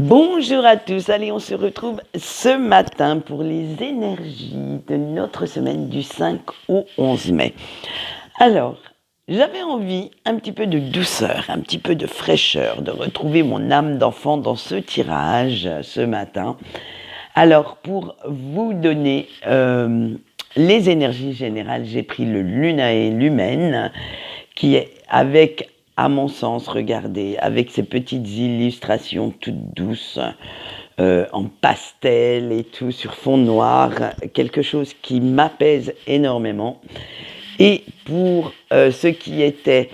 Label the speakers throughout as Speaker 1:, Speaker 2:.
Speaker 1: Bonjour à tous, allez on se retrouve ce matin pour les énergies de notre semaine du 5 au 11 mai. Alors, j'avais envie un petit peu de douceur, un petit peu de fraîcheur, de retrouver mon âme d'enfant dans ce tirage ce matin. Alors, pour vous donner les énergies générales, j'ai pris le Lunae Lumen, qui est avec, à mon sens, regardez, avec ces petites illustrations toutes douces, en pastel et tout, sur fond noir, quelque chose qui m'apaise énormément. Et pour ce qui était,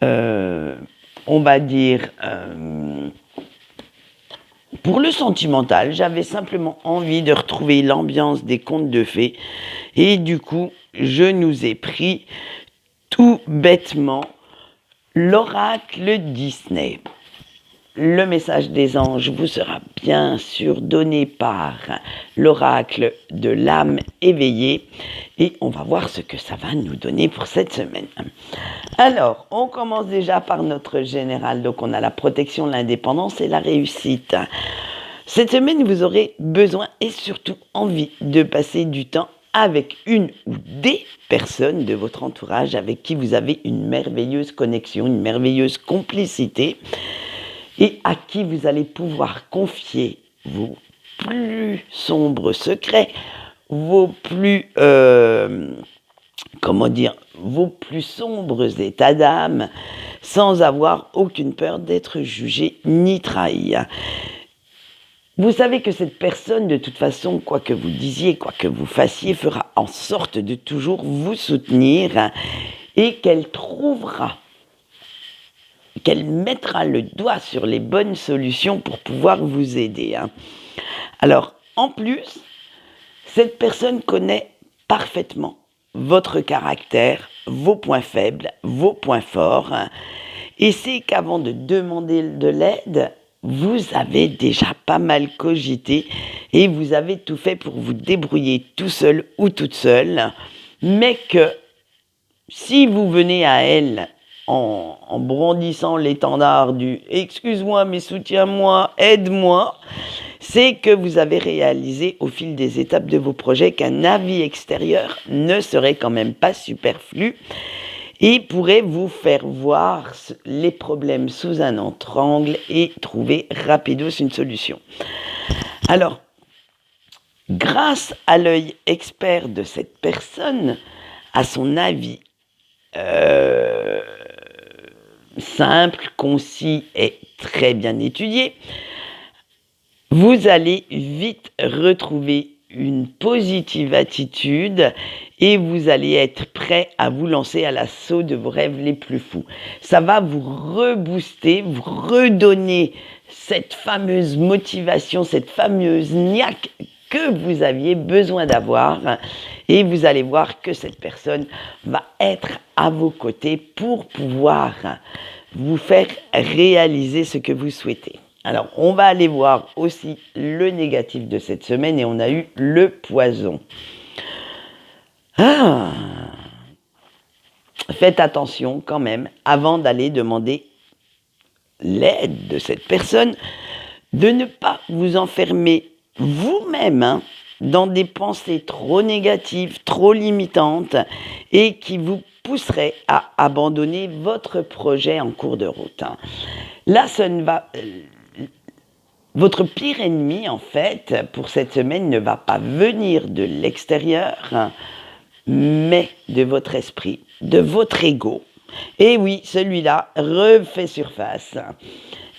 Speaker 1: on va dire, pour le sentimental, j'avais simplement envie de retrouver l'ambiance des contes de fées. Et du coup, je nous ai pris tout bêtement l'oracle Disney. Le message des anges vous sera bien sûr donné par l'oracle de l'âme éveillée et on va voir ce que ça va nous donner pour cette semaine. Alors, on commence déjà par notre général. Donc, on a la protection, l'indépendance et la réussite. Cette semaine, vous aurez besoin et surtout envie de passer du temps avec une ou des personnes de votre entourage avec qui vous avez une merveilleuse connexion, une merveilleuse complicité et à qui vous allez pouvoir confier vos plus sombres secrets, vos plus, vos plus sombres états d'âme, sans avoir aucune peur d'être jugé ni trahi. Vous savez que cette personne, de toute façon, quoi que vous disiez, quoi que vous fassiez, fera en sorte de toujours vous soutenir et qu'elle mettra le doigt sur les bonnes solutions pour pouvoir vous aider. Alors, en plus, cette personne connaît parfaitement votre caractère, vos points faibles, vos points forts, et c'est qu'avant de demander de l'aide, vous avez déjà pas mal cogité et vous avez tout fait pour vous débrouiller tout seul ou toute seule, mais que si vous venez à elle en brandissant l'étendard du « excuse-moi mais soutiens-moi, aide-moi », c'est que vous avez réalisé au fil des étapes de vos projets qu'un avis extérieur ne serait quand même pas superflu et pourrait vous faire voir les problèmes sous un autre angle et trouver rapidos une solution. Alors, grâce à l'œil expert de cette personne, à son avis simple, concis et très bien étudié, vous allez vite retrouver une positive attitude et vous allez être prêt à vous lancer à l'assaut de vos rêves les plus fous. Ça va vous rebooster, vous redonner cette fameuse motivation, cette fameuse niaque que vous aviez besoin d'avoir et vous allez voir que cette personne va être à vos côtés pour pouvoir vous faire réaliser ce que vous souhaitez. Alors, on va aller voir aussi le négatif de cette semaine et on a eu le poison. Faites attention quand même, avant d'aller demander l'aide de cette personne, de ne pas vous enfermer vous-même dans des pensées trop négatives, trop limitantes et qui vous pousseraient à abandonner votre projet en cours de route. Là, votre pire ennemi, en fait, pour cette semaine, ne va pas venir de l'extérieur, mais de votre esprit, de votre ego. Et oui, celui-là refait surface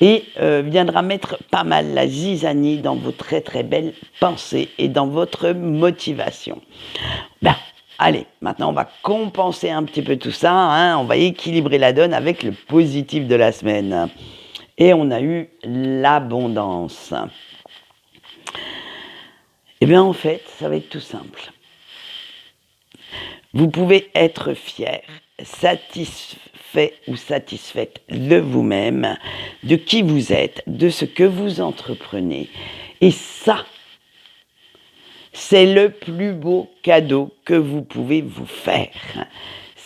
Speaker 1: et viendra mettre pas mal la zizanie dans vos très très belles pensées et dans votre motivation. Ben, allez, maintenant on va compenser un petit peu tout ça, on va équilibrer la donne avec le positif de la semaine. Et on a eu l'abondance. Eh bien, en fait, ça va être tout simple. Vous pouvez être fier, satisfait ou satisfaite de vous-même, de qui vous êtes, de ce que vous entreprenez. Et ça, c'est le plus beau cadeau que vous pouvez vous faire.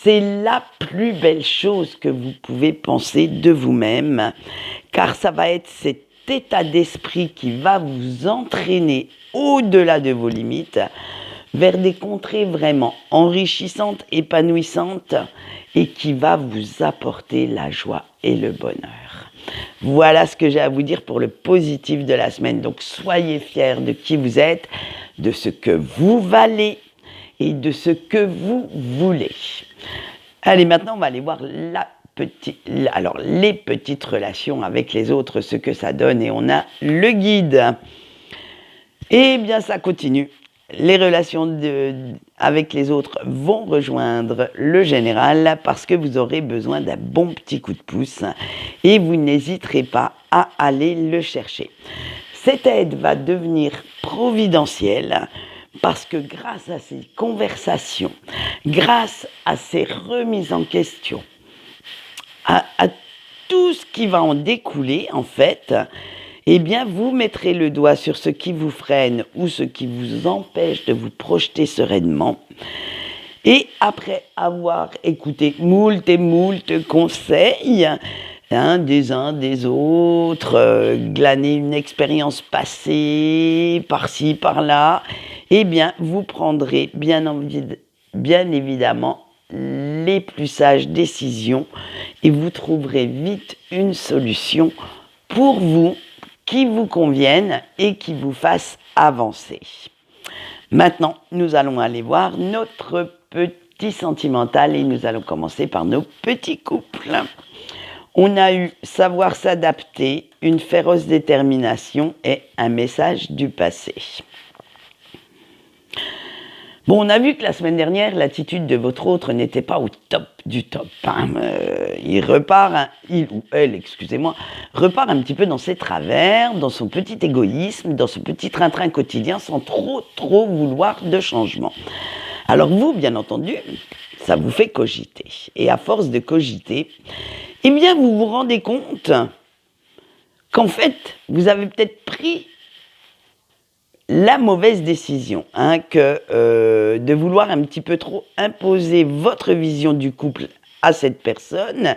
Speaker 1: C'est la plus belle chose que vous pouvez penser de vous-même, car ça va être cette état d'esprit qui va vous entraîner au-delà de vos limites vers des contrées vraiment enrichissantes, épanouissantes et qui va vous apporter la joie et le bonheur. Voilà ce que j'ai à vous dire pour le positif de la semaine. Donc soyez fiers de qui vous êtes, de ce que vous valez et de ce que vous voulez. Allez, maintenant on va aller voir les petites relations avec les autres, ce que ça donne, et on a le guide. Eh bien, ça continue. Les relations avec les autres vont rejoindre le général parce que vous aurez besoin d'un bon petit coup de pouce et vous n'hésiterez pas à aller le chercher. Cette aide va devenir providentielle parce que grâce à ces conversations, grâce à ces remises en question, à tout ce qui va en découler, en fait, eh bien, vous mettrez le doigt sur ce qui vous freine ou ce qui vous empêche de vous projeter sereinement. Et après avoir écouté moult et moult conseils, des uns, des autres, glaner une expérience passée, par-ci, par-là, eh bien, vous prendrez bien évidemment les plus sages décisions et vous trouverez vite une solution pour vous qui vous convienne et qui vous fasse avancer. Maintenant, nous allons aller voir notre petit sentimental et nous allons commencer par nos petits couples. On a eu savoir s'adapter, une féroce détermination et un message du passé. Bon, on a vu que la semaine dernière, l'attitude de votre autre n'était pas au top du top. Il ou elle, excusez-moi, repart un petit peu dans ses travers, dans son petit égoïsme, dans ce petit train-train quotidien, sans trop vouloir de changement. Alors vous, bien entendu, ça vous fait cogiter. Et à force de cogiter, eh bien, vous vous rendez compte qu'en fait, vous avez peut-être pris la mauvaise décision, que de vouloir un petit peu trop imposer votre vision du couple à cette personne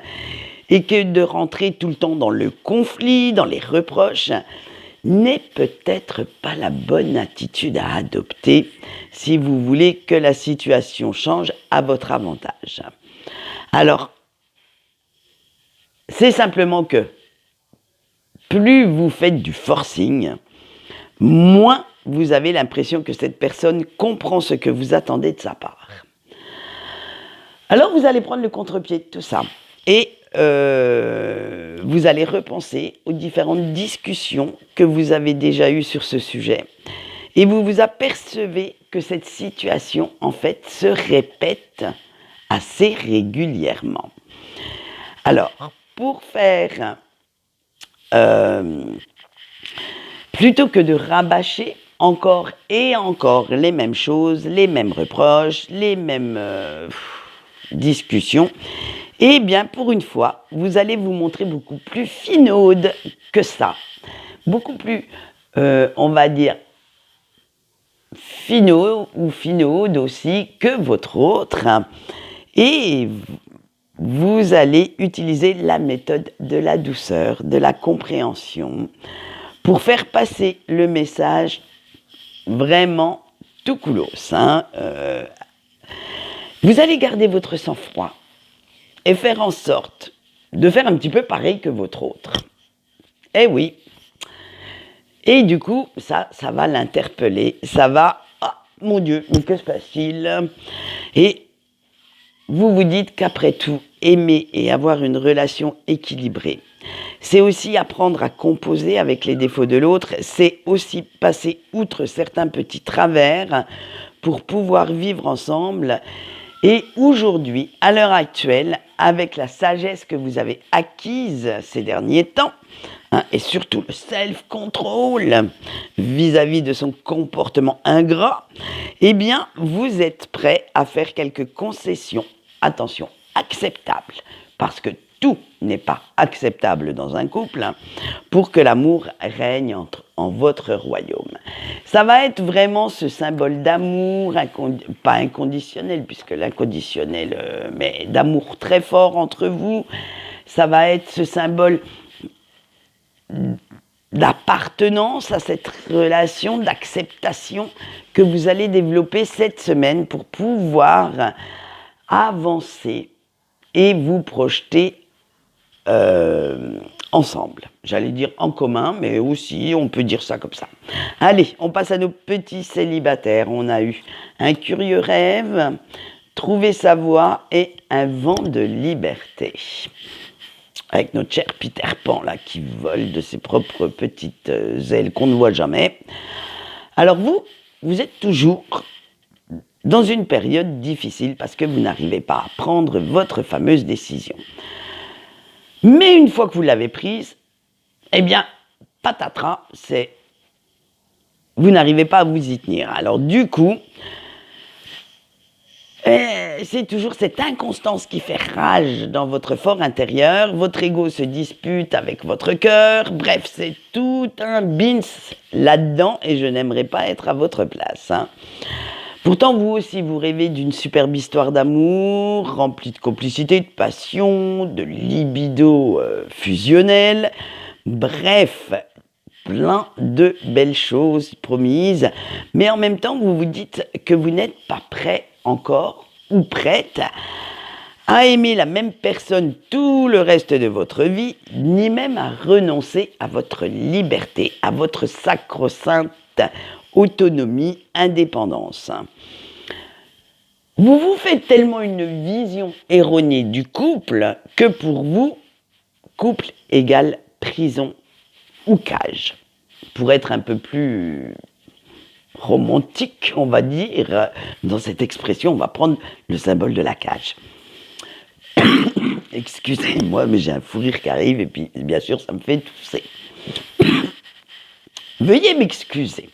Speaker 1: et que de rentrer tout le temps dans le conflit, dans les reproches, n'est peut-être pas la bonne attitude à adopter si vous voulez que la situation change à votre avantage. Alors, c'est simplement que plus vous faites du forcing, moins vous avez l'impression que cette personne comprend ce que vous attendez de sa part. Alors vous allez prendre le contre-pied de tout ça et vous allez repenser aux différentes discussions que vous avez déjà eues sur ce sujet et vous vous apercevez que cette situation en fait se répète assez régulièrement. Alors, pour faire plutôt que de rabâcher encore et encore les mêmes choses, les mêmes reproches, les mêmes discussions, eh bien, pour une fois, vous allez vous montrer beaucoup plus finaude que ça. Beaucoup plus, on va dire, finaude ou finaude aussi que votre autre. Et vous allez utiliser la méthode de la douceur, de la compréhension, pour faire passer le message vraiment tout coolos. Vous allez garder votre sang-froid et faire en sorte de faire un petit peu pareil que votre autre. Eh oui. Et du coup, ça va l'interpeller. Ça va, ah, mon Dieu, mais que se passe-t-il ? Et vous vous dites qu'après tout, aimer et avoir une relation équilibrée, c'est aussi apprendre à composer avec les défauts de l'autre, c'est aussi passer outre certains petits travers pour pouvoir vivre ensemble. Et aujourd'hui, à l'heure actuelle, avec la sagesse que vous avez acquise ces derniers temps, et surtout le self-control vis-à-vis de son comportement ingrat, eh bien, vous êtes prêt à faire quelques concessions, attention, acceptables, parce que tout n'est pas acceptable dans un couple, pour que l'amour règne en votre royaume. Ça va être vraiment ce symbole d'amour, pas inconditionnel, puisque l'inconditionnel, mais d'amour très fort entre vous. Ça va être ce symbole d'appartenance à cette relation, d'acceptation que vous allez développer cette semaine pour pouvoir avancer et vous projeter ensemble. J'allais dire en commun, mais aussi on peut dire ça comme ça. Allez, on passe à nos petits célibataires. On a eu un curieux rêve, trouver sa voie et un vent de liberté. Avec notre cher Peter Pan là qui vole de ses propres petites ailes qu'on ne voit jamais. Alors vous êtes toujours dans une période difficile parce que vous n'arrivez pas à prendre votre fameuse décision. Mais une fois que vous l'avez prise, eh bien, patatras, vous n'arrivez pas à vous y tenir. Alors du coup, c'est toujours cette inconstance qui fait rage dans votre fort intérieur. Votre ego se dispute avec votre cœur. Bref, c'est tout un bins là-dedans et je n'aimerais pas être à votre place. Pourtant, vous aussi, vous rêvez d'une superbe histoire d'amour, remplie de complicité, de passion, de libido fusionnel. Bref, plein de belles choses promises. Mais en même temps, vous vous dites que vous n'êtes pas prêt encore ou prête à aimer la même personne tout le reste de votre vie, ni même à renoncer à votre liberté, à votre sacro-sainte autonomie, indépendance. Vous vous faites tellement une vision erronée du couple que pour vous, couple égale prison ou cage. Pour être un peu plus romantique, on va dire, dans cette expression, on va prendre le symbole de la cage. Excusez-moi, mais j'ai un fou rire qui arrive et puis, bien sûr, ça me fait tousser. Veuillez m'excuser.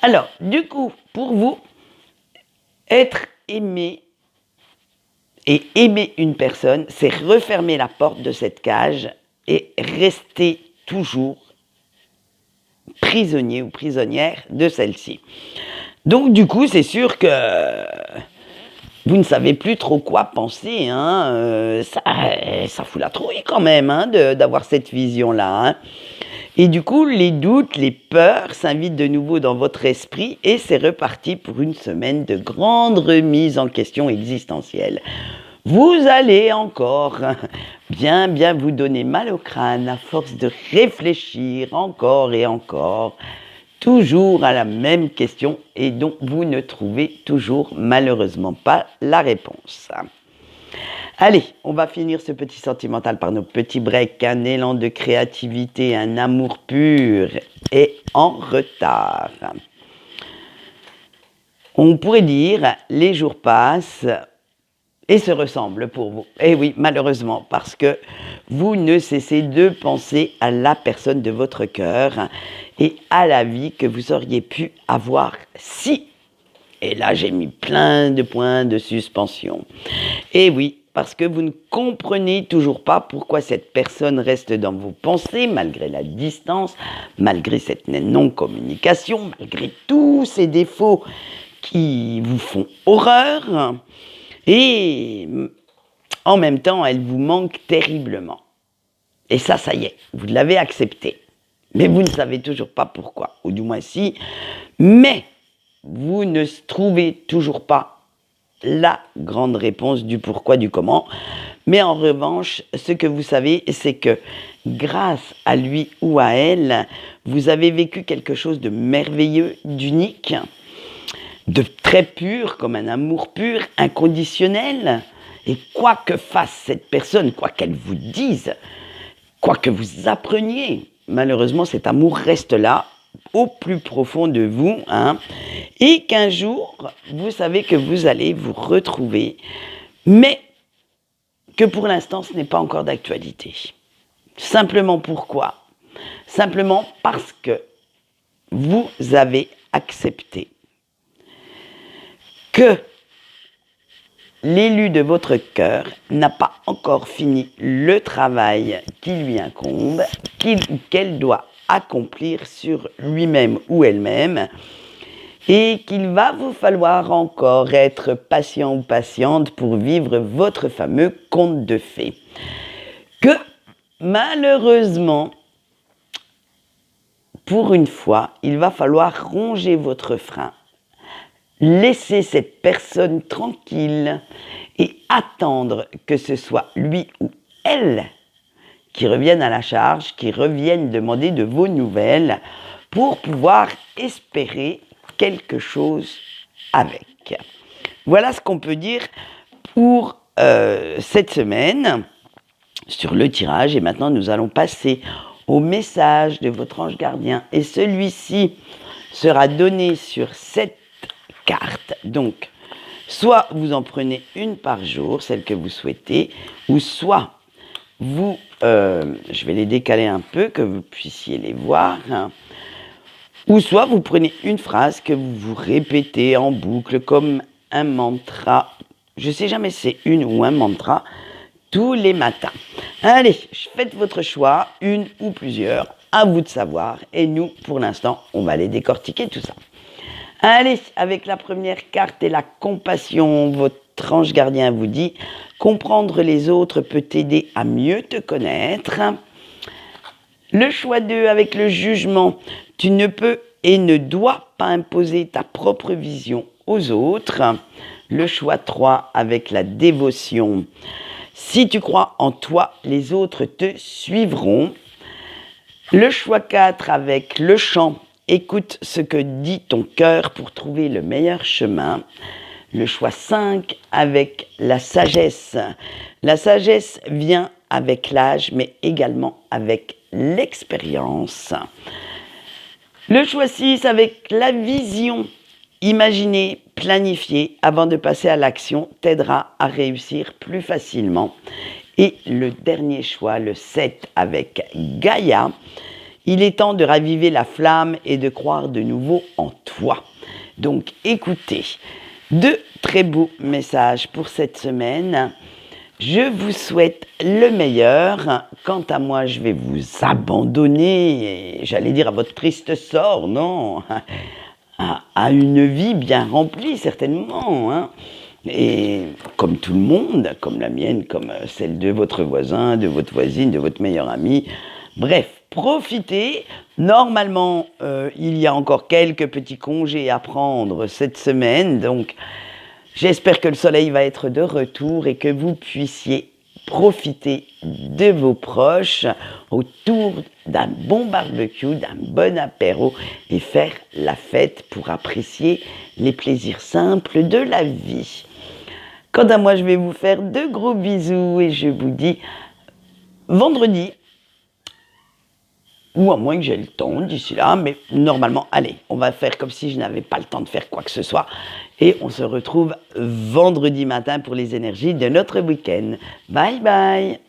Speaker 1: Alors, du coup, pour vous, être aimé et aimer une personne, c'est refermer la porte de cette cage et rester toujours prisonnier ou prisonnière de celle-ci. Donc, du coup, c'est sûr que vous ne savez plus trop quoi penser. Ça fout la trouille quand même d'avoir cette vision-là. Et du coup, les doutes, les peurs s'invitent de nouveau dans votre esprit et c'est reparti pour une semaine de grande remise en question existentielle. Vous allez encore bien vous donner mal au crâne à force de réfléchir encore et encore, toujours à la même question et dont vous ne trouvez toujours malheureusement pas la réponse. Allez, on va finir ce petit sentimental par nos petits breaks. Un élan de créativité, un amour pur et en retard. On pourrait dire, les jours passent et se ressemblent pour vous. Et oui, malheureusement, parce que vous ne cessez de penser à la personne de votre cœur et à la vie que vous auriez pu avoir si. Et là, j'ai mis plein de points de suspension. Et oui, parce que vous ne comprenez toujours pas pourquoi cette personne reste dans vos pensées, malgré la distance, malgré cette non-communication, malgré tous ces défauts qui vous font horreur. Et en même temps, elle vous manque terriblement. Et ça y est, vous l'avez accepté. Mais vous ne savez toujours pas pourquoi, ou du moins si. Mais vous ne trouvez toujours pas la grande réponse du pourquoi, du comment. Mais en revanche, ce que vous savez, c'est que grâce à lui ou à elle, vous avez vécu quelque chose de merveilleux, d'unique, de très pur, comme un amour pur, inconditionnel. Et quoi que fasse cette personne, quoi qu'elle vous dise, quoi que vous appreniez, malheureusement, cet amour reste là, au plus profond de vous, et qu'un jour, vous savez que vous allez vous retrouver, mais que pour l'instant, ce n'est pas encore d'actualité. Simplement pourquoi ? Simplement parce que vous avez accepté que l'élu de votre cœur n'a pas encore fini le travail qui lui incombe, qu'elle doit accomplir sur lui-même ou elle-même, et qu'il va vous falloir encore être patient ou patiente pour vivre votre fameux conte de fées. Que malheureusement, pour une fois, il va falloir ronger votre frein. Laissez cette personne tranquille et attendre que ce soit lui ou elle qui revienne à la charge, qui revienne demander de vos nouvelles pour pouvoir espérer quelque chose avec. Voilà ce qu'on peut dire pour cette semaine sur le tirage. Et maintenant, nous allons passer au message de votre ange gardien. Et celui-ci sera donné sur 7 cartes. Donc, soit vous en prenez une par jour, celle que vous souhaitez, ou soit vous, je vais les décaler un peu, que vous puissiez les voir, hein. Ou soit vous prenez une phrase que vous vous répétez en boucle comme un mantra. Je ne sais jamais si c'est une ou un mantra, tous les matins. Allez, faites votre choix, une ou plusieurs, à vous de savoir. Et nous, pour l'instant, on va aller décortiquer tout ça. Allez, avec la première carte et la compassion, votre ange gardien vous dit « Comprendre les autres peut t'aider à mieux te connaître ». Le choix 2 avec le jugement, tu ne peux et ne dois pas imposer ta propre vision aux autres. Le choix 3 avec la dévotion, si tu crois en toi, les autres te suivront. Le choix 4 avec le chant, écoute ce que dit ton cœur pour trouver le meilleur chemin. Le choix 5 avec la sagesse. La sagesse vient avec l'âge, mais également avec l'expérience. Le choix 6 avec la vision. Imaginer, planifier avant de passer à l'action t'aidera à réussir plus facilement. Et le dernier choix, le 7 avec Gaïa. Il est temps de raviver la flamme et de croire de nouveau en toi. Donc écoutez, 2 très beaux messages pour cette semaine. Je vous souhaite le meilleur. Quant à moi, je vais vous abandonner, j'allais dire à votre triste sort, non, à une vie bien remplie, certainement, hein. Et comme tout le monde, comme la mienne, comme celle de votre voisin, de votre voisine, de votre meilleur ami. Bref, profitez. Normalement, il y a encore quelques petits congés à prendre cette semaine, donc j'espère que le soleil va être de retour et que vous puissiez profiter de vos proches autour d'un bon barbecue, d'un bon apéro et faire la fête pour apprécier les plaisirs simples de la vie. Quant à moi, je vais vous faire de gros bisous et je vous dis vendredi, ou à moins que j'ai le temps d'ici là, mais normalement, allez, on va faire comme si je n'avais pas le temps de faire quoi que ce soit. Et on se retrouve vendredi matin pour les énergies de notre week-end. Bye bye!